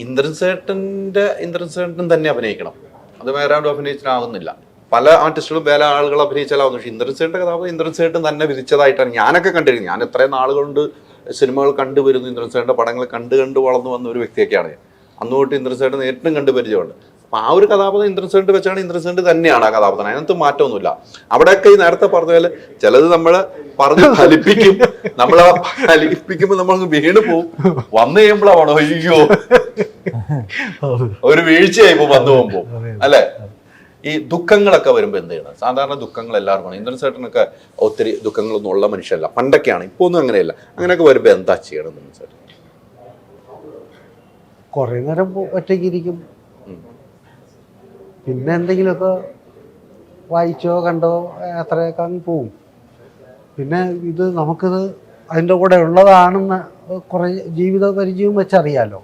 ഇന്ദ്രൻസേട്ടൻ തന്നെ അഭിനയിക്കണം. അത് വേറെ ആരും അഭിനയിച്ചാകുന്നില്ല. പല ആർട്ടിസ്റ്റുകളും വേറെ ആളുകൾ അഭിനയിച്ചാലാവുന്നു. പക്ഷെ ഇന്ദ്രൻസേട്ടൻ്റെ കഥാപാത്രം ഇന്ദ്രൻസേട്ടൻ തന്നെ വിധിച്ചതായിട്ടാണ് ഞാനൊക്കെ കണ്ടിരിക്കുന്നത്. ഞാൻ ഇത്രയും നാളുകൊണ്ട് സിനിമകൾ കണ്ടുവരുന്നു, ഇന്ദ്രൻസേട്ടൻ്റെ പടങ്ങൾ കണ്ട് വളർന്നു വന്ന ഒരു വ്യക്തിയൊക്കെയാണ് ഞാൻ. അന്ന് തൊട്ട് ഇന്ദ്രൻസേട്ടൻ നേരിട്ടും കണ്ടു പരിചയമുണ്ട്. അപ്പം ആ ഒരു കഥാപാത്രം ഇന്ദ്രൻസേട്ടൻ വെച്ചാണ് ഇന്ദ്രൻസേട്ടൻ തന്നെയാണ് ആ കഥാപാത്രം. അതിനകത്ത് മാറ്റമൊന്നുമില്ല. അവിടെയൊക്കെ ഈ നേരത്തെ പറഞ്ഞ പോലെ ചിലത് നമ്മൾ പറഞ്ഞ് ഫലിപ്പിക്കും, നമ്മൾ ഫലിപ്പിക്കുമ്പോൾ നമ്മൾ വീണ് പോവും. വന്നു കഴിയുമ്പോഴാണോ അയ്യോ ഒരു വീഴ്ചയായിപ്പോ വന്നു പോകുമ്പോ അല്ലെ. ഈ ദുഃഖങ്ങളൊക്കെ വരുമ്പോ എന്ത് ചെയ്യണം? സാധാരണ ദുഃഖങ്ങൾ എല്ലാവർക്കും ആണ്. ഇന്ദ്രൻസേട്ടനൊക്കെ ഒത്തിരി ദുഃഖങ്ങളൊന്നും ഉള്ള മനുഷ്യരല്ല, പണ്ടൊക്കെയാണ്, ഇപ്പൊ ഒന്നും അങ്ങനെയല്ല. അങ്ങനെയൊക്കെ വരുമ്പോ എന്താ ചെയ്യണം ഇന്ദ്രൻസേട്ടൻ? കുറെ നേരം ഒറ്റയ്ക്കിരിക്കും, പിന്നെ എന്തെങ്കിലുമൊക്കെ വായിച്ചോ കണ്ടോ അത്രയൊക്കെ അങ്ങ് പോവും. പിന്നെ ഇത് നമുക്കിത് അതിൻ്റെ കൂടെ ഉള്ളതാണെന്ന് കുറെ ജീവിത പരിചയവും വെച്ചറിയാലോ.